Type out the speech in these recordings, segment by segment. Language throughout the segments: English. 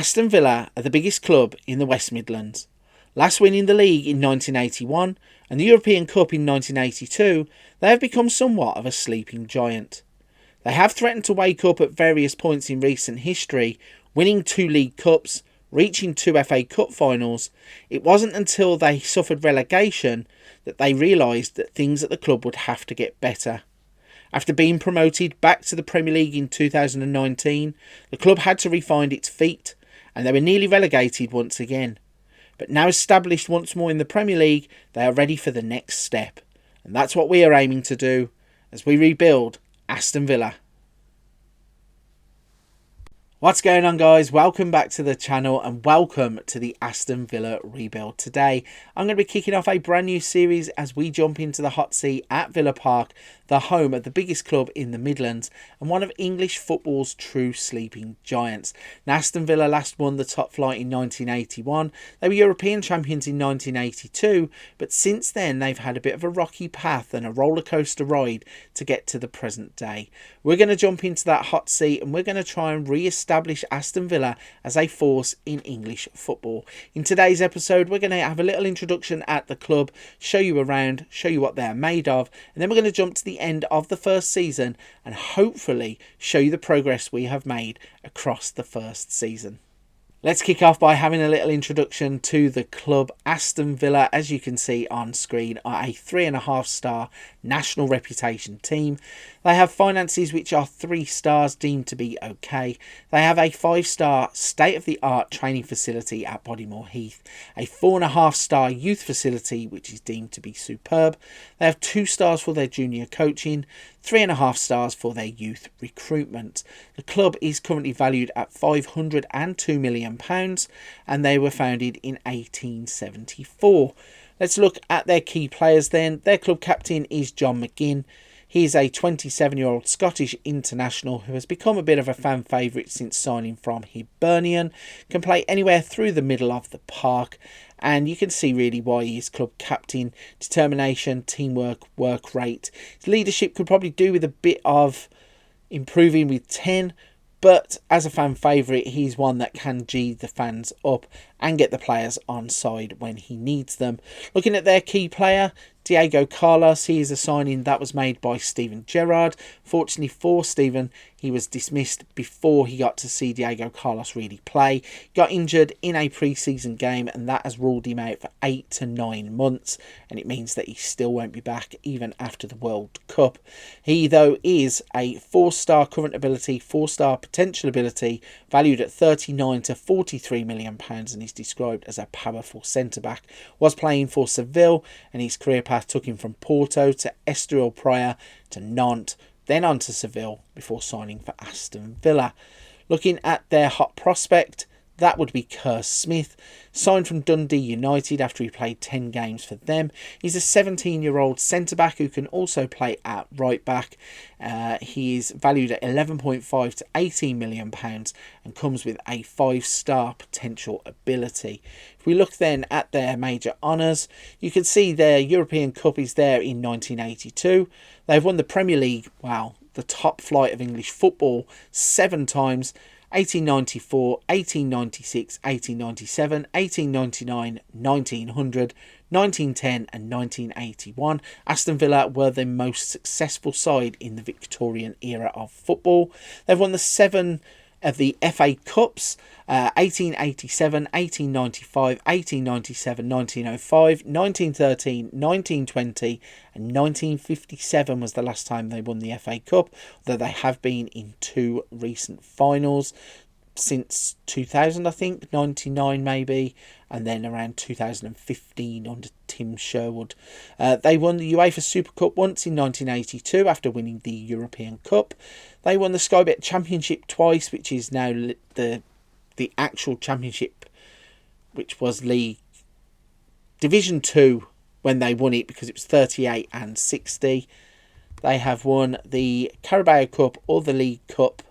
Aston Villa are the biggest club in the West Midlands. Last winning the league in 1981 and the European Cup in 1982, they have become somewhat of a sleeping giant. They have threatened to wake up at various points in recent history, winning 2 League Cups, reaching 2 FA Cup finals. It wasn't until they suffered relegation that they realised that things at the club would have to get better. After being promoted back to the Premier League in 2019, the club had to re-find its feet, and they were nearly relegated once again. But now established once more in the Premier League, they are ready for the next step. And that's what we are aiming to do as we rebuild Aston Villa. What's going on, guys? Welcome back to the channel and welcome to the Aston Villa rebuild. Today I'm going to be kicking off a brand new series as we jump into the hot seat at Villa Park, the home of the biggest club in the Midlands and one of English football's true sleeping giants. Now, Aston Villa last won the top flight in 1981. They were European champions in 1982, but since then they've had a bit of a rocky path and a roller coaster ride to get to the present day. We're going to jump into that hot seat and we're going to try and re-establish Aston Villa as a force in English football. In today's episode, we're going to have a little introduction at the club, show you around, show you what they're made of, and then we're going to jump to the end of the first season and hopefully show you the progress we have made across the first season. Let's kick off by having a little introduction to the club. Aston Villa, as you can see on screen, are a 3.5-star national reputation team. They have finances which are 3 stars, deemed to be okay. They have a 5-star state-of-the-art training facility at Bodymoor Heath, a 4.5-star youth facility which is deemed to be superb. They have 2 stars for their junior coaching, 3.5 stars for their youth recruitment. The club is currently valued at £502 million and they were founded in 1874. Let's look at their key players then. Their club captain is John McGinn. He is a 27-year-old Scottish international who has become a bit of a fan favourite since signing from Hibernian. Can play anywhere through the middle of the park, and you can see really why he is club captain. Determination, teamwork, work rate. His leadership could probably do with a bit of improving with 10, but as a fan favourite, he's one that can G the fans up and get the players on side when he needs them. Looking at their key player, Diego Carlos, he is a signing that was made by Steven Gerrard. Fortunately for Steven, he was dismissed before he got to see Diego Carlos really play. Got injured in a pre-season game and that has ruled him out for 8 to 9 months, and it means that he still won't be back even after the World Cup. He though is a 4-star current ability, 4-star potential ability, valued at 39 to 43 million pounds, and he's described as a powerful centre-back. Was playing for Seville and his career path took him from Porto to Estoril Praia to Nantes, then on to Seville before signing for Aston Villa. Looking at their hot prospect, that would be Kerr Smith, signed from Dundee United after he played 10 games for them. He's a 17-year-old centre-back who can also play at right-back. He is valued at 11.5 to 18 million pounds and comes with a 5-star potential ability. If we look then at their major honours, you can see their European Cup is there in 1982. They've won the Premier League, wow, the top flight of English football, 7 times. 1894, 1896, 1897, 1899, 1900, 1910 and 1981. Aston Villa were the most successful side in the Victorian era of football. They've won the 7 of the FA Cups, 1887, 1895, 1897, 1905, 1913, 1920 and 1957 was the last time they won the FA Cup, though they have been in 2 recent finals since 2000, I think, 99 maybe, and then around 2015 under Tim Sherwood. They won the UEFA Super Cup once in 1982 after winning the European Cup. They won the Sky Bet Championship twice, which is now the actual championship, which was League Division 2 when they won it, because it was 38 and 60. They have won the Carabao Cup or the League Cup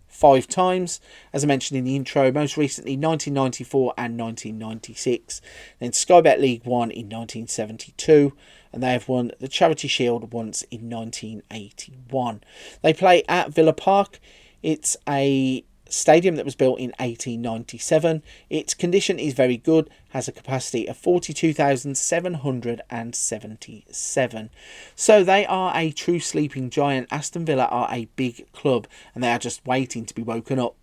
5 times, as I mentioned in the intro, most recently 1994 and 1996. Then Sky Bet League 1 in 1972, and they have won the Charity Shield once in 1981. They play at Villa Park. It's a stadium that was built in 1897. Its condition is very good, has a capacity of 42,777. So they are a true sleeping giant. Aston Villa are a big club and they are just waiting to be woken up.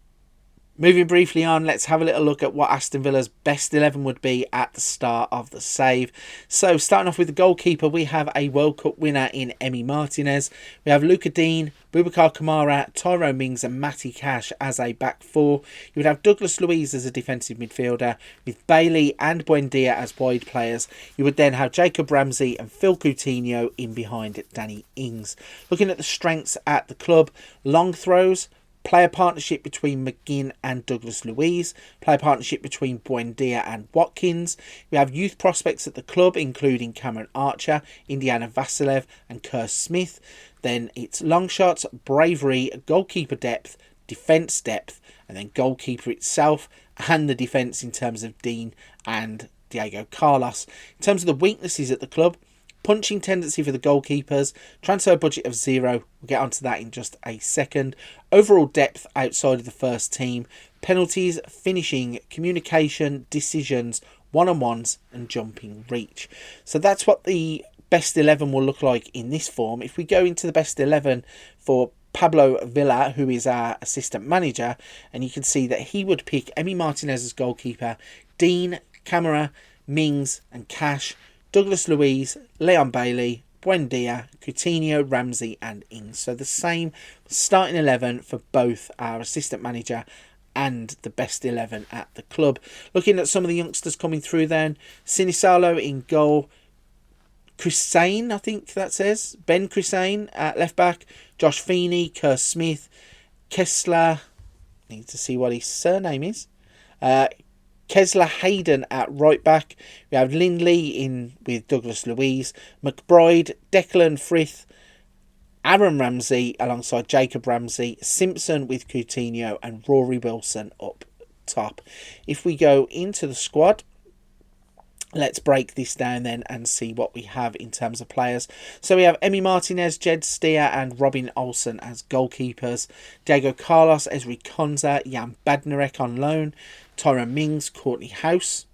Moving briefly on, let's have a little look at what Aston Villa's best 11 would be at the start of the save. So starting off with the goalkeeper, we have a World Cup winner in Emi Martinez. We have Luca Dean, Boubacar Kamara, Tyrone Mings and Matty Cash as a back four. You would have Douglas Luiz as a defensive midfielder with Bailey and Buendia as wide players. You would then have Jacob Ramsey and Phil Coutinho in behind Danny Ings. Looking at the strengths at the club, long throws, player partnership between McGinn and Douglas Luiz. Player partnership between Buendia and Watkins. We have youth prospects at the club, including Cameron Archer, Indiana Vasilev and Kerr Smith. Then it's long shots, bravery, goalkeeper depth, defence depth, and then goalkeeper itself and the defence in terms of Dean and Diego Carlos. In terms of the weaknesses at the club, punching tendency for the goalkeepers, transfer budget of 0, we'll get onto that in just a second. Overall depth outside of the first team, penalties, finishing, communication, decisions, one-on-ones and jumping reach. So that's what the best 11 will look like in this form. If we go into the best 11 for Pablo Villa, who is our assistant manager, and you can see that he would pick Emi Martinez as goalkeeper, Dean, Camara, Mings and Cash, Douglas Luiz, Leon Bailey, Buendia, Coutinho, Ramsey and Ings. So the same starting 11 for both our assistant manager and the best 11 at the club. Looking at some of the youngsters coming through then, Sinisalo in goal, Crisane, I think that says, Ben Crisane at left back, Josh Feeney, Kerr Smith, Kessler, need to see what his surname is, Kesler Hayden at right back. We have Lindley in with Douglas Luiz, McBride, Declan Frith, Aaron Ramsey alongside Jacob Ramsey, Simpson with Coutinho and Rory Wilson up top. If we go into the squad, let's break this down then and see what we have in terms of players. So we have Emi Martinez, Jed Steer and Robin Olsen as goalkeepers. Diego Carlos, Ezri Konza, Jan Badnarek on loan. Tyrone Mings, Courtney House.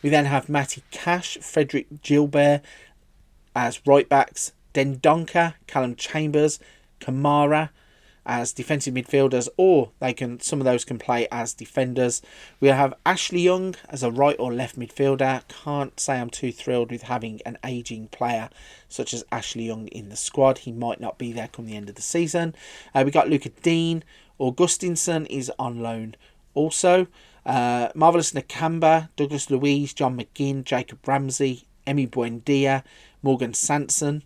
We then have Matty Cash, Frederick Gilbert as right backs. Dendonka, Callum Chambers, Kamara as defensive midfielders, or some of those can play as defenders. We'll have Ashley Young as a right or left midfielder. Can't say I'm too thrilled with having an ageing player such as Ashley Young in the squad. He might not be there come the end of the season. We got Luca Dean. Augustinson is on loan also. Marvelous Nakamba, Douglas Luiz, John McGinn, Jacob Ramsey, Emi Buendia, Morgan Sanson.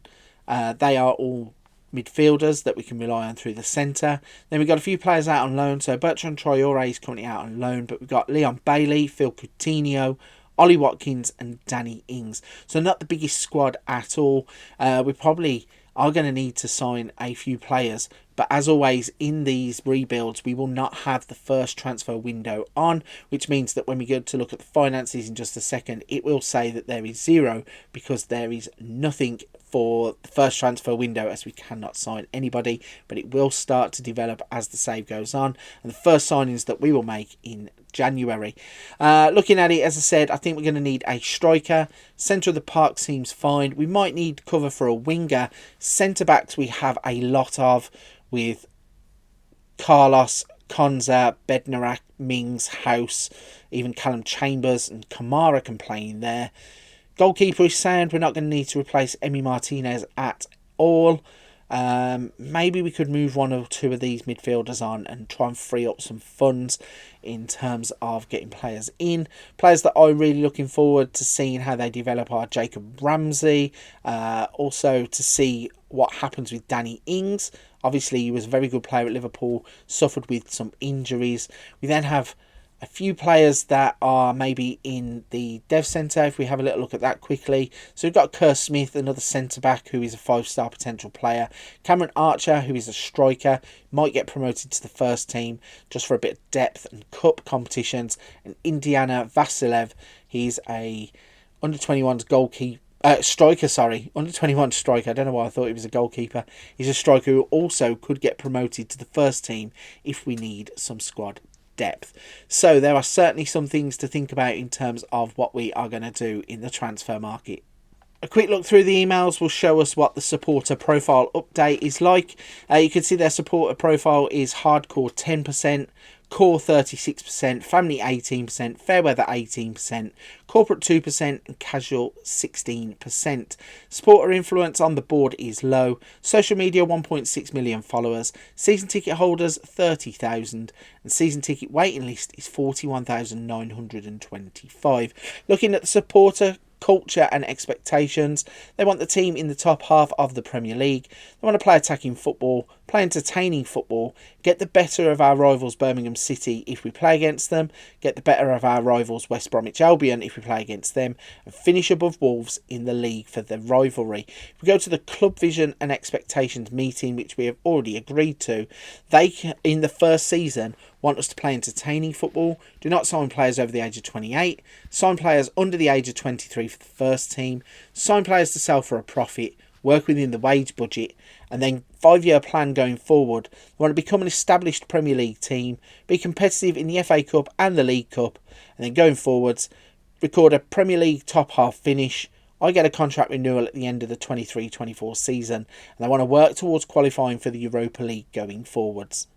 They are all midfielders that we can rely on through the centre. Then we've got a few players out on loan. So Bertrand Traore is currently out on loan, but we've got Leon Bailey, Phil Coutinho, Ollie Watkins and Danny Ings. So not the biggest squad at all. We probably are going to need to sign a few players. But as always, in these rebuilds, we will not have the first transfer window on, which means that when we go to look at the finances in just a second, it will say that there is 0 because there is nothing for the first transfer window as we cannot sign anybody. But it will start to develop as the save goes on. And the first signings that we will make in January. Looking at it, as I said, I think we're going to need a striker. Centre of the park seems fine. We might need cover for a winger. Centre backs we have a lot of, with Carlos, Konza, Bednarak, Mings, House, even Callum Chambers and Kamara can play in there. Goalkeeper is sound. We're not going to need to replace Emi Martinez at all. Maybe we could move one or two of these midfielders on and try and free up some funds in terms of getting players in. Players that I'm really looking forward to seeing how they develop are Jacob Ramsey. Also to see what happens with Danny Ings. Obviously, he was a very good player at Liverpool, suffered with some injuries. We then have a few players that are maybe in the dev centre, if we have a little look at that quickly. So we've got Kerr Smith, another centre-back who is a 5-star potential player. Cameron Archer, who is a striker, might get promoted to the first team just for a bit of depth and cup competitions. And Indiana Vasilev, he's a under-21s goalkeeper. Under-21 striker. I don't know why I thought he was a goalkeeper. He's a striker who also could get promoted to the first team if we need some squad depth. So there are certainly some things to think about in terms of what we are going to do in the transfer market. A quick look through the emails will show us what the supporter profile update is like. You can see their supporter profile is hardcore 10%, core 36%, family 18%, fair weather 18%, corporate 2% and casual 16%. Supporter influence on the board is low. Social media 1.6 million followers. Season ticket holders 30,000 and season ticket waiting list is 41,925. Looking at the supporter culture and expectations, they want the team in the top half of the Premier League. They want to play attacking football, play entertaining football, get the better of our rivals Birmingham City if we play against them, get the better of our rivals West Bromwich Albion if we play against them, and finish above Wolves in the league for the rivalry. If we go to the club vision and expectations meeting, which we have already agreed to, they in the first season want us to play entertaining football, do not sign players over the age of 28, sign players under the age of 23 for the first team, sign players to sell for a profit, work within the wage budget, and then 5-year plan going forward. We want to become an established Premier League team, be competitive in the FA Cup and the League Cup, and then going forwards, record a Premier League top half finish. I get a contract renewal at the end of the 23-24 season, and I want to work towards qualifying for the Europa League going forwards.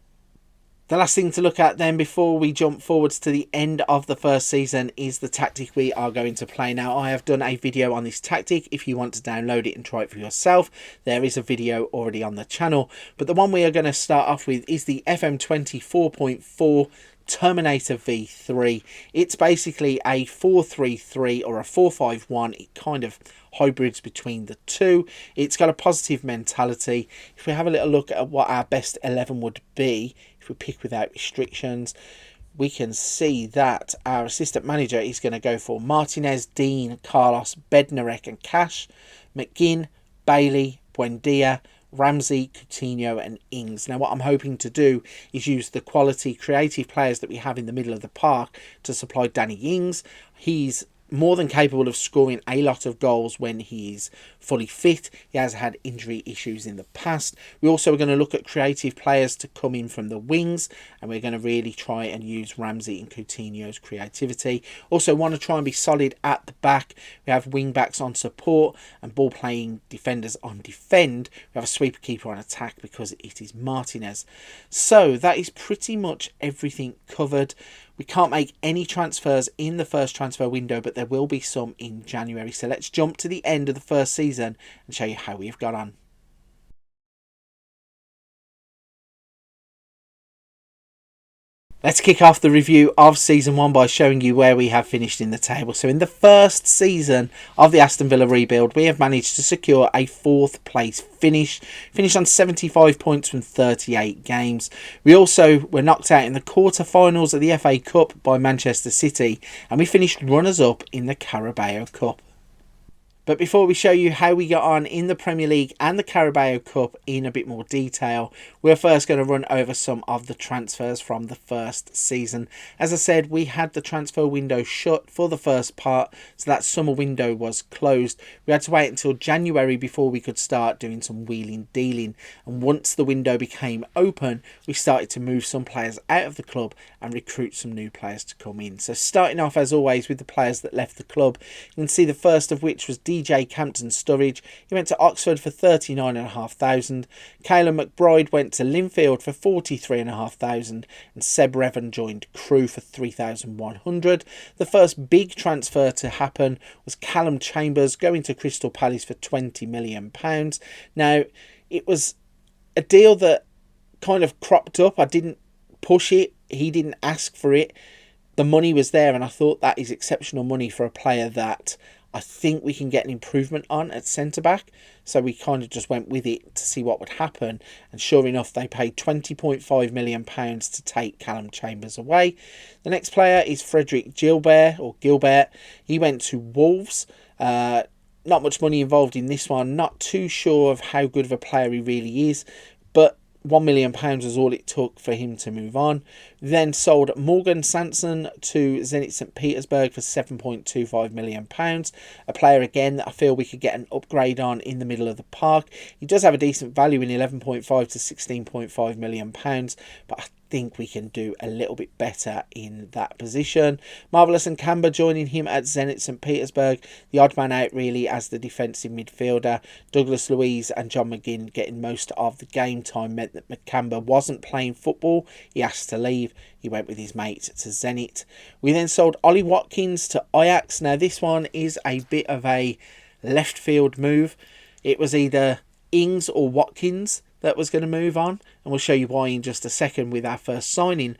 The last thing to look at then before we jump forwards to the end of the first season is the tactic we are going to play. Now, I have done a video on this tactic. If you want to download it and try it for yourself, there is a video already on the channel. But the one we are going to start off with is the FM23 4.4 Terminator V3. It's basically a 4-3-3 or a 4-5-1. It kind of hybrids between the two. It's got a positive mentality. If we have a little look at what our best 11 would be, if we pick without restrictions, we can see that our assistant manager is going to go for Martinez, Dean, Carlos, Bednarek and Cash, McGinn, Bailey, Buendia, Ramsey, Coutinho and Ings. Now what I'm hoping to do is use the quality creative players that we have in the middle of the park to supply Danny Ings. He's more than capable of scoring a lot of goals when he is fully fit. He has had injury issues in the past. We also are going to look at creative players to come in from the wings, and we're going to really try and use Ramsey and Coutinho's creativity. Also want to try and be solid at the back. We have wing backs on support and ball playing defenders on defend. We have a sweeper keeper on attack because it is Martinez. So that is pretty much everything covered. We can't make any transfers in the first transfer window, but there will be some in January. So let's jump to the end of the first season and show you how we've got on. Let's kick off the review of Season 1 by showing you where we have finished in the table. So in the first season of the Aston Villa rebuild, we have managed to secure a 4th place finish. Finished on 75 points from 38 games. We also were knocked out in the quarter-finals of the FA Cup by Manchester City, and we finished runners-up in the Carabao Cup. But before we show you how we got on in the Premier League and the Carabao Cup in a bit more detail, we're first going to run over some of the transfers from the first season. As I said, we had the transfer window shut for the first part, so that summer window was closed. We had to wait until January before we could start doing some wheeling dealing. And once the window became open, we started to move some players out of the club and recruit some new players to come in. So starting off, as always, with the players that left the club, you can see the first of which was DJ Campton Sturridge. He went to Oxford for 39,500. Calum McBride went to Linfield for 43,500, and Seb Revan joined Crewe for 3,100. The first big transfer to happen was Callum Chambers going to Crystal Palace for £20 million. Now, it was a deal that kind of cropped up. I didn't push it. He didn't ask for it. The money was there, and I thought that is exceptional money for a player that I think we can get an improvement on at centre-back. So we kind of just went with it to see what would happen. And sure enough, they paid £20.5 million to take Callum Chambers away. The next player is Frederick Gilbert. He went to Wolves. Not much money involved in this one. Not too sure of how good of a player he really is. But £1 million was all it took for him to move on. Then sold Morgan Sanson to Zenit St Petersburg for £7.25 million. A player again that I feel we could get an upgrade on in the middle of the park. He does have a decent value in 11.5 to £16.5 million, but think we can do a little bit better in that position. Marvelous and Camber joining him at Zenit St. Petersburg. The odd man out really as the defensive midfielder. Douglas Luiz and John McGinn getting most of the game time meant that McCamber wasn't playing football. He asked to leave. He went with his mate to Zenit. We then sold Ollie Watkins to Ajax. Now this one is a bit of a left field move. It was either Ings or Watkins that was going to move on, and we'll show you why in just a second with our first signing.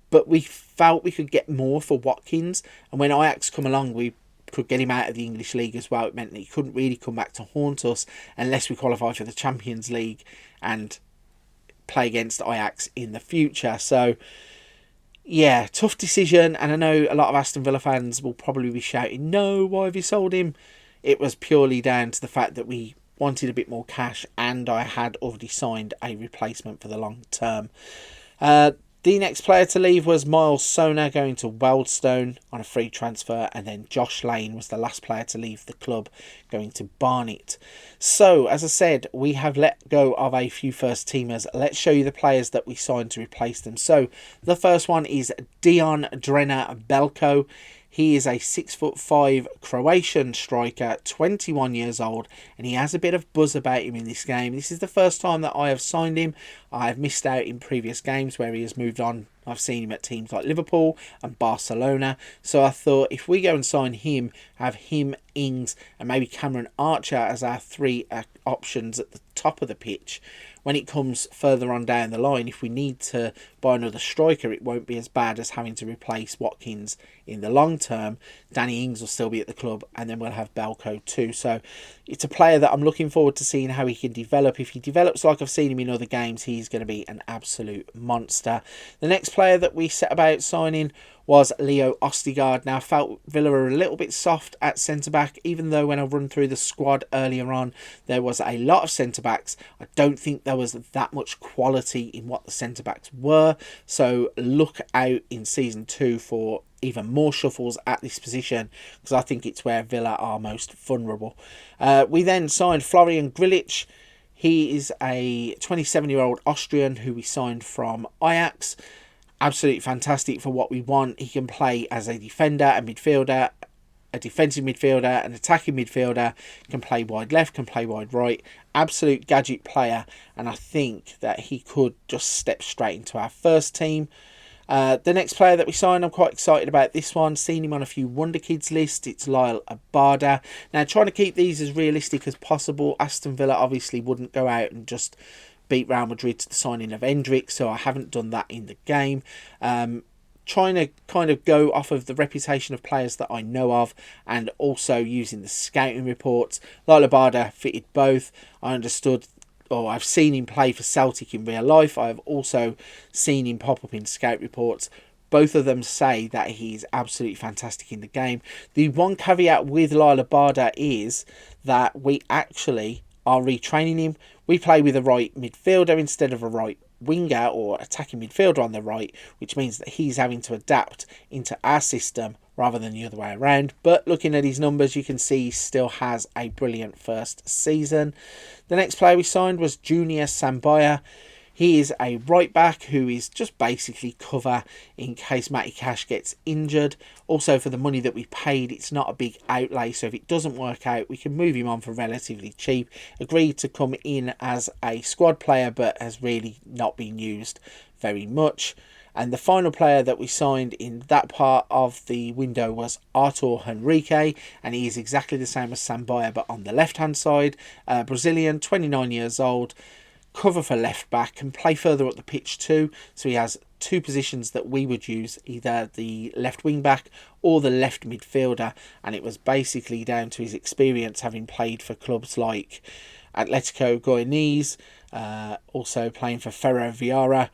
But we felt we could get more for Watkins, and when Ajax come along, we could get him out of the English League as well. It meant that he couldn't really come back to haunt us unless we qualify for the Champions League and play against Ajax in the future. So yeah, tough decision, and I know a lot of Aston Villa fans will probably be shouting, no, why have you sold him? It was purely down to the fact that we wanted a bit more cash, and I had already signed a replacement for the long term. The next player to leave was Miles Sona going to Weldstone on a free transfer, and then Josh Lane was the last player to leave the club going to Barnet. So as I said, we have let go of a few first teamers. Let's show you the players that we signed to replace them. So the first one is Dion Drena Belko. He is a 6'5" Croatian striker, 21 years old, and he has a bit of buzz about him in this game. This is the first time that I have signed him. I have missed out in previous games where he has moved on. I've seen him at teams like Liverpool and Barcelona. So I thought if we go and sign him, have him, Ings, and maybe Cameron Archer as our three options at the top of the pitch, when it comes further on down the line, if we need to buy another striker, it won't be as bad as having to replace Watkins in the long term. Danny Ings will still be at the club, and then we'll have Belko too. So it's a player that I'm looking forward to seeing how he can develop. If he develops like I've seen him in other games, he's going to be an absolute monster. The next player that we set about signing was Leo Ostigard. Now, I felt Villa were a little bit soft at centre-back, even though when I run through the squad earlier on, there was a lot of centre-backs. I don't think there was that much quality in what the centre-backs were. So look out in Season 2 for even more shuffles at this position, because I think it's where Villa are most vulnerable. We then signed Florian Grilic. He is a 27-year-old Austrian who we signed from Ajax. Absolutely fantastic for what we want. He can play as a defender, a midfielder, a defensive midfielder, an attacking midfielder, can play wide left, can play wide right. Absolute gadget player, and I think that he could just step straight into our first team. The next player that we signed, I'm quite excited about this one. Seen him on a few Wonder Kids lists. It's Lyle Abada. Now, trying to keep these as realistic as possible. Aston Villa obviously wouldn't go out and just beat Real Madrid to the signing of Endrick, so I haven't done that in the game. Trying to kind of go off of the reputation of players that I know of, and also using the scouting reports. Lyle Abada fitted both. I understood, or I've seen him play for Celtic in real life. I've also seen him pop up in scout reports. Both of them say that he's absolutely fantastic in the game. The one caveat with Lyle Abada is that we actually are retraining him. We play with a right midfielder instead of a right winger or attacking midfielder on the right, which means that he's having to adapt into our system rather than the other way around. But looking at his numbers, you can see he still has a brilliant first season. The next player we signed was Junior Sambaya. He is a right back who is just basically cover in case Matty Cash gets injured. Also, for the money that we paid, it's not a big outlay, so if it doesn't work out, we can move him on for relatively cheap. Agreed to come in as a squad player, but has really not been used very much. And the final player that we signed in that part of the window was Artur Henrique, and he is exactly the same as Sambaya, but on the left-hand side. Brazilian, 29 years old. Cover for left back, can play further up the pitch too, so he has two positions that we would use, either the left wing back or the left midfielder, and it was basically down to his experience having played for clubs like Atletico Goianiese, also playing for Ferroviária.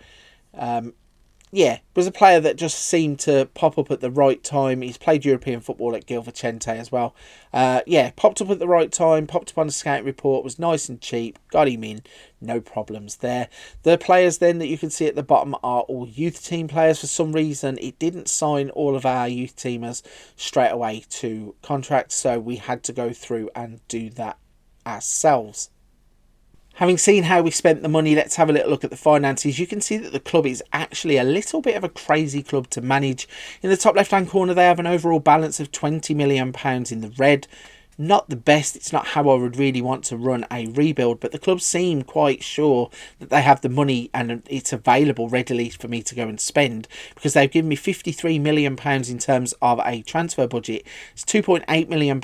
Yeah, was a player that just seemed to pop up at the right time. He's played European football at Gil Vicente as well. Yeah, popped up at the right time, popped up on the scouting report, was nice and cheap, got him in, no problems there. The players then that you can see at the bottom are all youth team players. For some reason, it didn't sign all of our youth teamers straight away to contracts, so we had to go through and do that ourselves. Having seen how we spent the money, let's have a little look at the finances. You can see that the club is actually a little bit of a crazy club to manage. In the top left-hand corner, they have an overall balance of £20 million in the red. Not the best. It's not how I would really want to run a rebuild, but the club seem quite sure that they have the money and it's available readily for me to go and spend, because they've given me £53 million in terms of a transfer budget. It's £2.8 million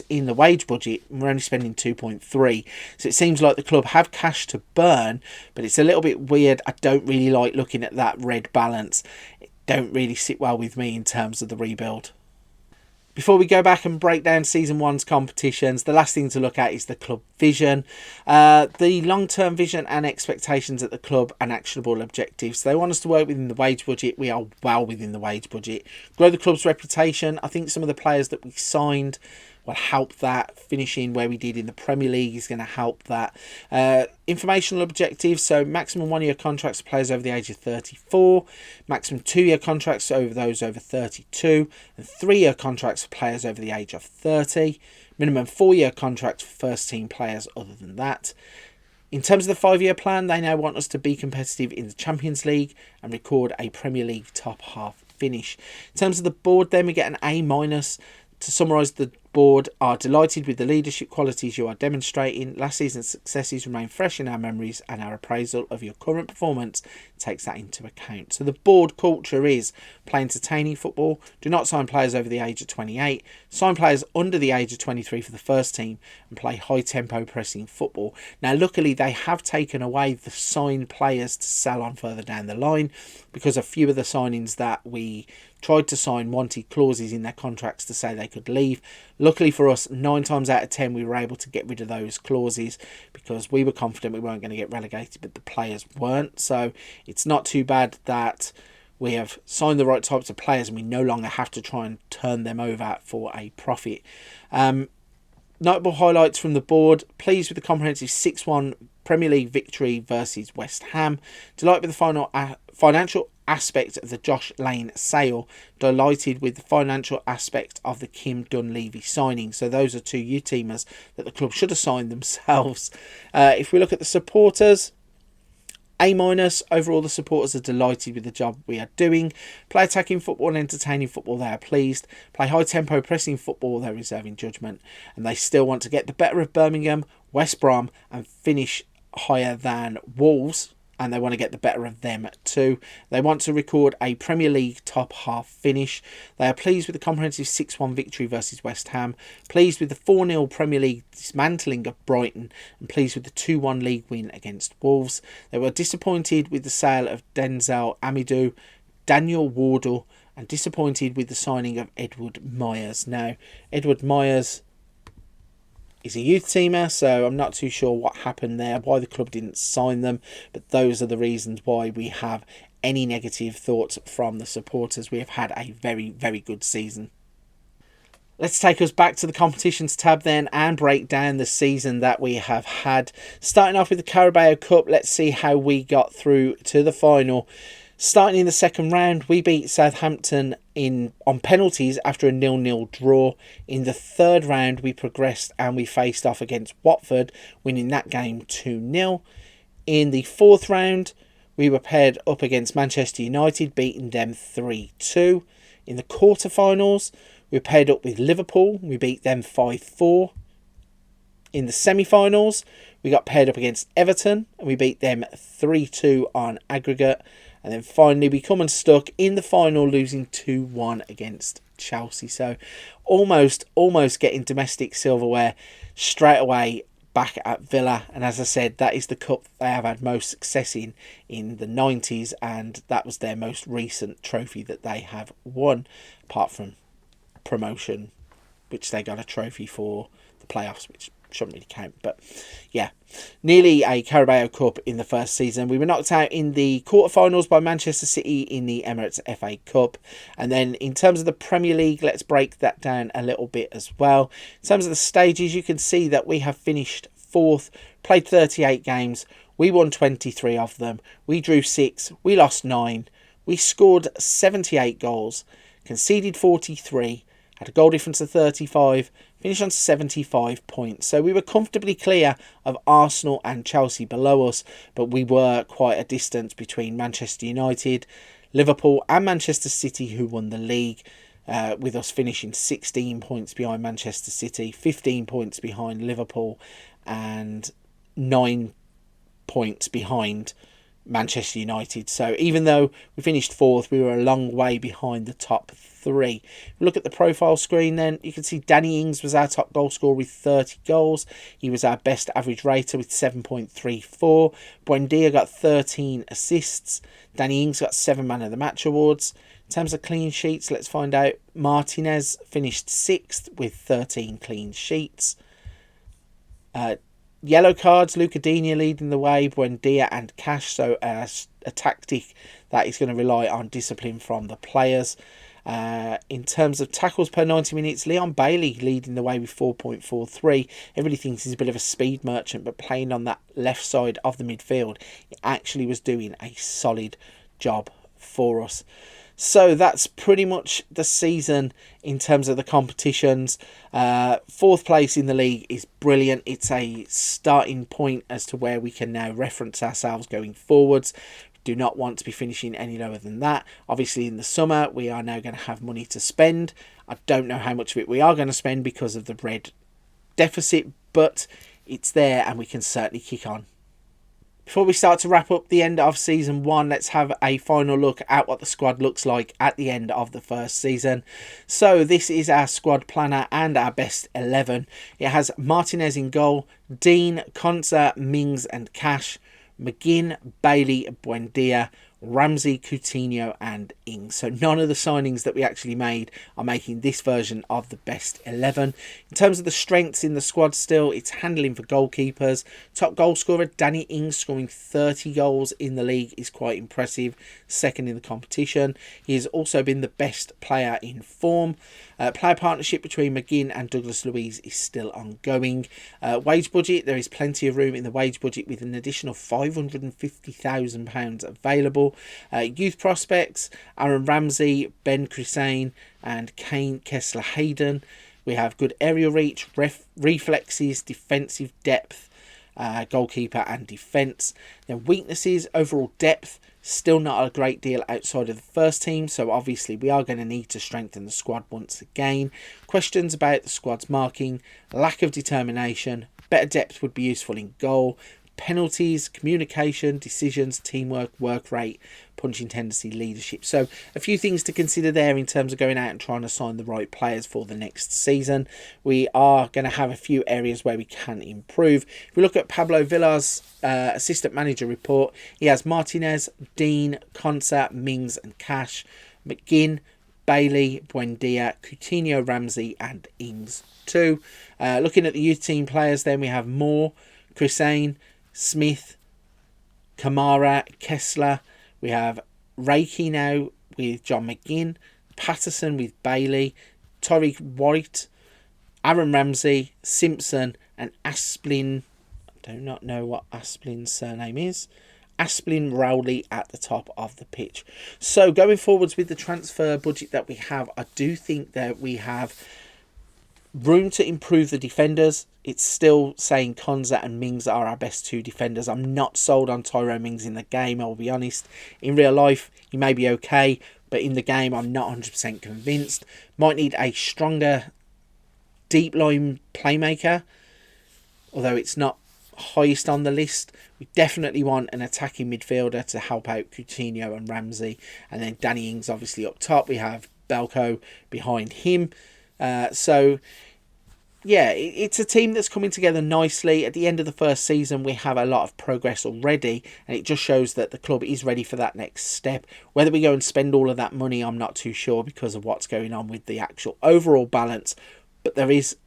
in the wage budget, and we're only spending 2.3. So it seems like the club have cash to burn, but it's a little bit weird. I don't really like looking at that red balance. It don't really sit well with me in terms of the rebuild. Before we go back and break down Season 1's competitions, the last thing to look at is the club vision. The long-term vision and expectations at the club and actionable objectives. They want us to work within the wage budget. We are well within the wage budget. Grow the club's reputation. I think some of the players that we signed will help that. Finishing where we did in the Premier League is going to help that. Informational objectives, so maximum 1-year contracts for players over the age of 34, maximum 2-year contracts over those over 32, and 3-year contracts for players over the age of 30, minimum 4-year contracts for first team players other than that. In terms of the 5-year plan, they now want us to be competitive in the Champions League and record a Premier League top half finish. In terms of the board, then we get an A-. To summarise, the board are delighted with the leadership qualities you are demonstrating. Last season's successes remain fresh in our memories, and our appraisal of your current performance takes that into account. So the board culture is play entertaining football, do not sign players over the age of 28, sign players under the age of 23 for the first team, and play high tempo pressing football. Now luckily they have taken away the signed players to sell on further down the line, because a few of the signings that we tried to sign wanted clauses in their contracts to say they could leave. Luckily for us, 9 times out of 10 we were able to get rid of those clauses, because we were confident we weren't going to get relegated, but the players weren't. So it's not too bad that we have signed the right types of players and we no longer have to try and turn them over for a profit. Notable highlights from the board: pleased with the comprehensive 6-1 Premier League victory versus West Ham. Delighted with the financial aspect of the Josh Lane sale. Delighted with the financial aspect of the Kim Dunleavy signing. So those are 2 U-teamers that the club should have signed themselves. If we look at the supporters, A-. Overall, the supporters are delighted with the job we are doing. Play attacking football and entertaining football, they are pleased. Play high tempo pressing football, they're reserving judgment. And they still want to get the better of Birmingham, West Brom, and finish higher than Wolves. And they want to get the better of them too. They want to record a Premier League top half finish. They are pleased with the comprehensive 6-1 victory versus West Ham, pleased with the 4-0 Premier League dismantling of Brighton, and pleased with the 2-1 league win against Wolves. They were disappointed with the sale of Denzel Amidou, Daniel Wardle, and disappointed with the signing of Edward Myers. Now, Edward Myers is a youth teamer, so I'm not too sure what happened there, why the club didn't sign them, but those are the reasons why we have any negative thoughts from the supporters. We have had a very, very good season. Let's take us back to the competitions tab then and break down the season that we have had. Starting off with the Carabao Cup, let's see how we got through to the final. Starting in the second round, we beat Southampton on penalties after a 0-0 draw. In the third round, we progressed and we faced off against Watford, winning that game 2-0. In the fourth round, we were paired up against Manchester United, beating them 3-2. In the quarterfinals, we were paired up with Liverpool. We beat them 5-4. In the semi-finals, we got paired up against Everton and we beat them 3-2 on aggregate. And then finally, we come unstuck in the final, losing 2-1 against Chelsea. So almost getting domestic silverware straight away back at Villa. And as I said, that is the cup they have had most success in the 90s. And that was their most recent trophy that they have won, apart from promotion, which they got a trophy for the playoffs, which shouldn't really count. But yeah, nearly a Carabao Cup in the first season. We were knocked out in the quarterfinals by Manchester City in the Emirates FA Cup. And then in terms of the Premier League, let's break that down a little bit as well. In terms of the stages, you can see that we have finished 4th, played 38 games. We won 23 of them. We drew 6. We lost 9. We scored 78 goals, conceded 43, had a goal difference of 35, finished on 75 points. So we were comfortably clear of Arsenal and Chelsea below us, but we were quite a distance between Manchester United, Liverpool and Manchester City, who won the league, with us finishing 16 points behind Manchester City, 15 points behind Liverpool and 9 points behind Manchester United. So even though we finished fourth, we were a long way behind the top three. If we look at the profile screen, then you can see Danny Ings was our top goal scorer with 30 goals. He was our best average rater with 7.34. Buendia got 13 assists. Danny Ings got 7 man of the match awards. In terms of clean sheets, let's find out. Martinez finished 6th with 13 clean sheets. Yellow cards, Luca Digne leading the way, Buendia and Cash. So a tactic that is going to rely on discipline from the players. In terms of tackles per 90 minutes, Leon Bailey leading the way with 4.43. Everybody thinks he's a bit of a speed merchant, but playing on that left side of the midfield, he actually was doing a solid job for us. So that's pretty much the season in terms of the competitions. 4th place in the league is brilliant. It's a starting point as to where we can now reference ourselves going forwards. Do not want to be finishing any lower than that. Obviously in the summer we are now going to have money to spend. I don't know how much of it we are going to spend because of the red deficit, but it's there and we can certainly kick on. Before we start to wrap up the end of season 1, let's have a final look at what the squad looks like at the end of the first season. So this is our squad planner and our best 11. It has Martinez in goal, Dean, Konsa, Mings and Cash, McGinn, Bailey, Buendia, Ramsey, Coutinho and Ings. So none of the signings that we actually made are making this version of the best 11. In terms of the strengths in the squad still, it's handling for goalkeepers. Top goal scorer Danny Ings scoring 30 goals in the league is quite impressive. 2nd in the competition. He has also been the best player in form. Player partnership between McGinn and Douglas Luiz is still ongoing. Wage budget, there is plenty of room in the wage budget with an additional £550,000 available. Youth prospects, Aaron Ramsey, Ben Crisane and Kane Kessler-Hayden. We have good aerial reach, reflexes, defensive depth, goalkeeper and defence. Then weaknesses, overall depth, still not a great deal outside of the first team, so obviously we are going to need to strengthen the squad once again. Questions about the squad's marking, lack of determination, better depth would be useful in goal. Penalties, communication, decisions, teamwork, work rate, punching tendency, leadership. So a few things to consider there in terms of going out and trying to sign the right players for the next season. We are going to have a few areas where we can improve. If we look at Pablo Villa's assistant manager report, he has Martinez, Dean, Konsa, Mings and Cash, McGinn, Bailey, Buendia, Coutinho, Ramsey and Ings too. Looking at the youth team players, then we have Moore, Crisane, Smith, Kamara, Kessler. We have Reiki now with John McGinn, Patterson with Bailey, Tariq White, Aaron Ramsey, Simpson and Asplin. I do not know what Asplin's surname is. Asplin Rowley at the top of the pitch. So going forwards with the transfer budget that we have, I do think that we have room to improve the defenders. It's still saying Konsa and Mings are our best 2 defenders. I'm not sold on Tyrone Mings in the game, I'll be honest. In real life, he may be okay, but in the game, I'm not 100% convinced. Might need a stronger deep line playmaker, although it's not highest on the list. We definitely want an attacking midfielder to help out Coutinho and Ramsey. And then Danny Ings obviously up top. We have Belko behind him. So yeah, it's a team that's coming together nicely. At the end of the first season, we have a lot of progress already, and it just shows that the club is ready for that next step. Whether we go and spend all of that money, I'm not too sure because of what's going on with the actual overall balance, but there is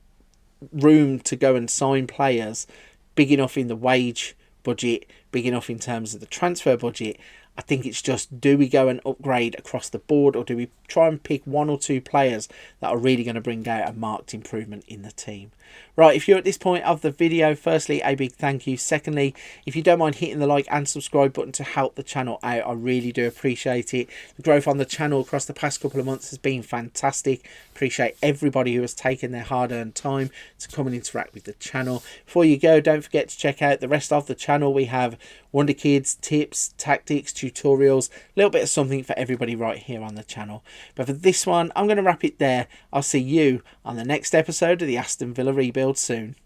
room to go and sign players big enough in the wage budget, big enough in terms of the transfer budget. I think it's just, do we go and upgrade across the board, or do we try and pick 1 or 2 players that are really going to bring out a marked improvement in the team? Right, if you're at this point of the video, firstly, a big thank you. Secondly, if you don't mind hitting the like and subscribe button to help the channel out, I really do appreciate it. The growth on the channel across the past couple of months has been fantastic. Appreciate everybody who has taken their hard-earned time to come and interact with the channel. Before you go, don't forget to check out the rest of the channel. We have Wonder Kids, tips, tactics, tutorials, a little bit of something for everybody right here on the channel. But for this one, I'm going to wrap it there. I'll see you on the next episode of the Aston Villa Rebuild soon.